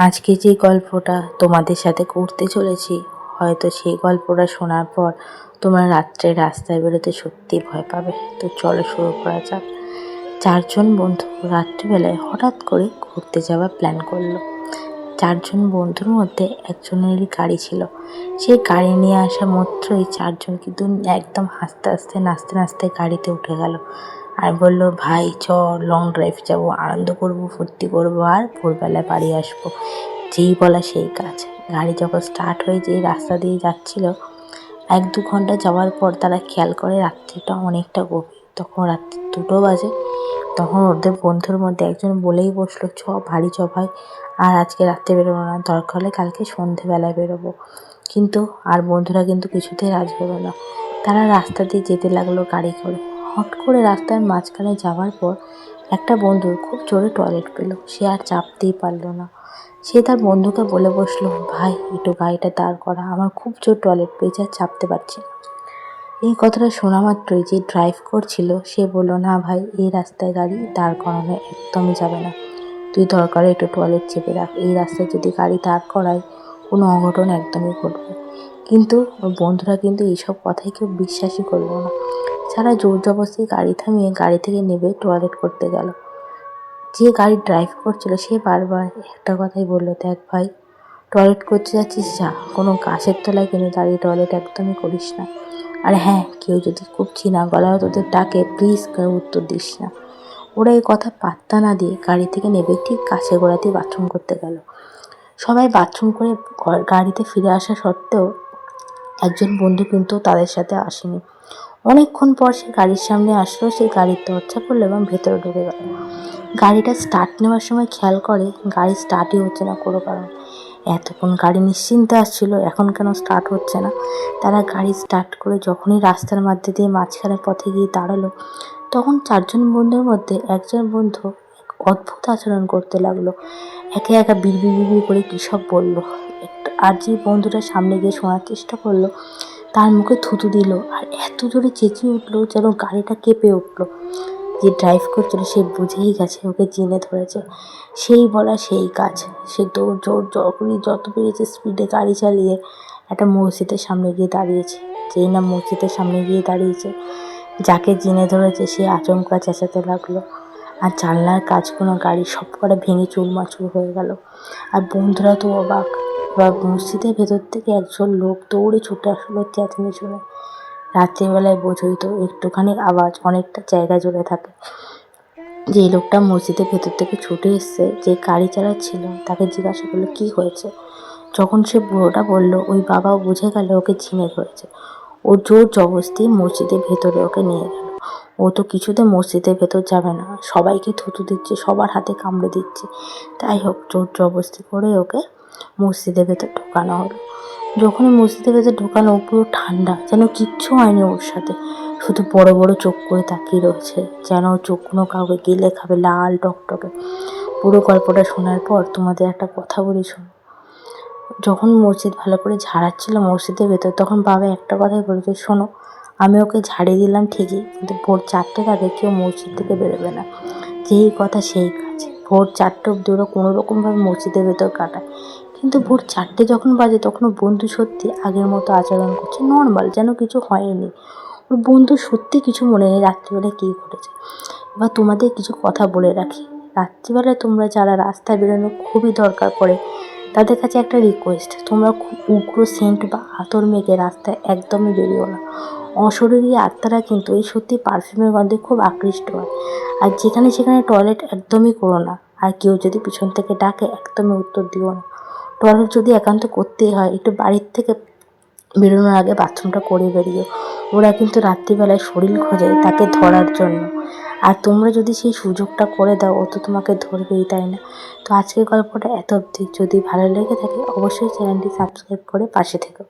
আজকে যে গল্পটা তোমাদের সাথে করতে চলেছি, হয়তো সেই গল্পটা শোনার পর তোমরা রাত্রে রাস্তায় বেরোতে সত্যি ভয় পাবে। তো চলো শুরু করা যাক। চারজন বন্ধু রাত্রিবেলায় হঠাৎ করে ঘুরতে যাওয়ার প্ল্যান করলো। চারজন বন্ধুর মধ্যে একজনেরই গাড়ি ছিল। সেই গাড়ি নিয়ে আসা মাত্রই চারজন কিন্তু একদম হাসতে হাসতে নাচতে নাচতে গাড়িতে উঠে গেল আর বলল, ভাই চ লং ড্রাইভ যাবো, আনন্দ করবো, ফুর্তি করবো আর ভোরবেলায় বাড়ি আসবো। যেই বলা সেই কাজ। গাড়ি যখন স্টার্ট হয়ে যেই রাস্তা দিয়ে যাচ্ছিল, 1-2 ঘন্টা যাওয়ার পর তারা খেয়াল করে রাত্রিটা অনেকটা গভীর। তখন রাত্রি 2টো বাজে। তখন ওদের বন্ধুর মধ্যে একজন বলেই বসলো, চ বাড়ি চ ভাই, আর আজকে রাত্রে বেরোবো না, দরকার হলে কালকে সন্ধেবেলায় বেরোবো। কিন্তু আর বন্ধুরা কিন্তু কিছুতেই রাজি হলো না। তারা রাস্তা দিয়ে যেতে লাগলো গাড়ি করে। হট করে রাস্তার মাঝখানে যাওয়ার পর একটা বন্ধুর খুব জোরে টয়লেট পেল। সে আর চাপতেই পারলো না। সে তার বন্ধুকে বলে বসলো, ভাই একটু গাড়িটা দাঁড় করা, আমার খুব জোর টয়লেট পেয়েছে আর চাপতে পারছি না। এই কথাটা শোনা মাত্রই যে ড্রাইভ করছিল সে বলল, না ভাই, এই রাস্তায় গাড়ি দাঁড় করানো একদমই যাবে না, তুই দরকারে একটু টয়লেট চেপে রাখ, এই রাস্তায় যদি গাড়ি দাঁড় করায় কোনো অঘটন একদমই ঘটবে। কিন্তু ওর বন্ধুরা কিন্তু এইসব কথাই কেউ বিশ্বাসই করলো না। যারা জোর জবরদস্তি গাড়ি থামিয়ে গাড়ি থেকে নেবে টয়লেট করতে গেল। যে গাড়ি ড্রাইভ করছিল সে বারবার একটা কথাই বলল, দেখ ভাই, টয়লেট করতে যাচ্ছিস যা, কোনো গাছের তলায় কিন্তু দাঁড়িয়ে টয়লেট একদমই করিস না। আর হ্যাঁ, কেউ যদি খুব চিনা গলায় তোদের ডাকে, প্লিজ কেউ উত্তর দিস না। ওরা এই কথা পাত্তা না দিয়ে গাড়ি থেকে নেবে ঠিক কাছে গোড়াতেই বাথরুম করতে গেল। সবাই বাথরুম করে গাড়িতে ফিরে আসা সত্ত্বেও একজন বন্ধু কিন্তু তাদের সাথে আসেনি। অনেকক্ষণ পর সে গাড়ির সামনে আসলো, সে গাড়ির দরজা খুললো এবং ভেতরে ঢুকে গেল। গাড়িটা স্টার্ট নেওয়ার সময় খেয়াল করে গাড়ি স্টার্টই হচ্ছে না কোনো কারণ। এতক্ষণ গাড়ি নিশ্চিন্তে আসছিল, এখন কেন স্টার্ট হচ্ছে না? তারা গাড়ি স্টার্ট করে যখনই রাস্তার মধ্যে দিয়ে মাঝখানে পথে গিয়ে দাঁড়ালো, তখন চারজন বন্ধুর মধ্যে একজন বন্ধু অদ্ভুত আচরণ করতে লাগলো। একে একা বিড়বিড় করে কী সব বললো। আর যে বন্ধুটা সামনে গিয়ে শোনার চেষ্টা করলো, তার মুখে থুতু দিল আর এত জোরে চেঁচিয়ে উঠলো যেন গাড়িটা কেঁপে উঠলো। যে ড্রাইভ করছিল সে বুঝেই গেছে ওকে চিনে ধরেছে। সেই বলা সেই কাজ। সে দৌড় জোর যত পেরেছে স্পিডে গাড়ি চালিয়ে একটা মসজিদের সামনে গিয়ে দাঁড়িয়েছে। যেই না মসজিদের সামনে গিয়ে দাঁড়িয়েছে, যাকে চিনে ধরেছে সে আচমকা চেঁচাতে লাগলো। আর জানলার কাজগুলো গাড়ি সব কটা ভেঙে চুরমাচুর হয়ে গেল। আর বন্ধুরা তো অবাক। এবার মসজিদের ভেতর থেকে একজন লোক দৌড়ে ছুটে আসলো চেঁচানি শুনে। রাত্রিবেলায় বোঝই তো, একটুখানি আওয়াজ অনেকটা জায়গা জুড়ে থাকে। যে লোকটা মসজিদের ভেতর থেকে ছুটে এসছে, যে গাড়ি চালাচ্ছিল, তাকে জিজ্ঞাসা করলো কি হয়েছে। যখন সে বুড়োটা বলল, ওই বাবাও বুঝে গেল ওকে ঝিনে ধরেছে। ও জোর জবরদস্তি মসজিদের ভেতরে ওকে নিয়ে গেল। ও তো কিছুতে মসজিদের ভেতর যাবে না, সবাইকে থুতু দিচ্ছে, সবার হাতে কামড়ে দিচ্ছে। তাই হোক, জোর জবরদস্তি করে ওকে মসজিদের ভেতর ঢোকানো হলো। যখনই মসজিদের ভেতর ঢোকানো, পুরো ঠান্ডা, যেন কিচ্ছু হয়নি ওর সাথে। শুধু বড় বড় চোখ করে তাকিয়ে রয়েছে, যেন ওর চোখগুলো কাউকে গিলে খাবে, লাল টকটকে। পুরো গল্পটা শোনার পর তোমাদের একটা কথা বলি শোনো। যখন মসজিদ ভালো করে ঝাড়াচ্ছিল মসজিদের ভেতর, তখন বাবা একটা কথাই বলেছে, শোনো, আমি ওকে ঝাড়িয়ে দিলাম ঠিকই, কিন্তু ভোর 4টের আগে কেউ মসজিদ থেকে বেরোবে না। যেই কথা সেই কাজ। ভোর 4টে অব্দি ওরা কোনোরকমভাবে মসজিদের ভেতর কাটায়। কিন্তু ভোর 4টে যখন বাজে, তখন বন্ধু সত্যি আগের মতো আচরণ করছে, নর্মাল, যেন কিছু হয়নি। ওর বন্ধু সত্যি কিছু মনে নেই রাত্রিবেলায় কী ঘটেছে। এবার তোমাদের কিছু কথা বলে রাখি। রাত্রিবেলায় তোমরা যারা রাস্তায় বেরোনো খুবই দরকার পড়ে, তাদের কাছে একটা রিকোয়েস্ট, তোমরা খুব উগ্র সেন্ট বা আতর মেখে রাস্তায় একদমই বেরিও না। অশরীরী আত্মারা কিন্তু এই সত্যি পারফিউমের গন্ধে খুব আকৃষ্ট হয়। আর যেখানে সেখানে টয়লেট একদমই করো না। আর কেউ যদি পিছন থেকে ডাকে একদমই উত্তর দিও না। টয়লেট যদি একান্ত করতেই হয়, একটু বাড়ির থেকে বেরোনোর আগে বাথরুমটা করে বেরিও। ওরা কিন্তু রাত্রিবেলায় শরীর খোঁজে তাকে ধরার জন্য। আর তোমরা যদি সেই সুযোগটা করে দাও, ও তো তোমাকে ধরবেই, তাই না? তো আজকের গল্পটা এত অবধি। যদি ভালো লেগে থাকে অবশ্যই চ্যানেলটি সাবস্ক্রাইব করে পাশে থেকো।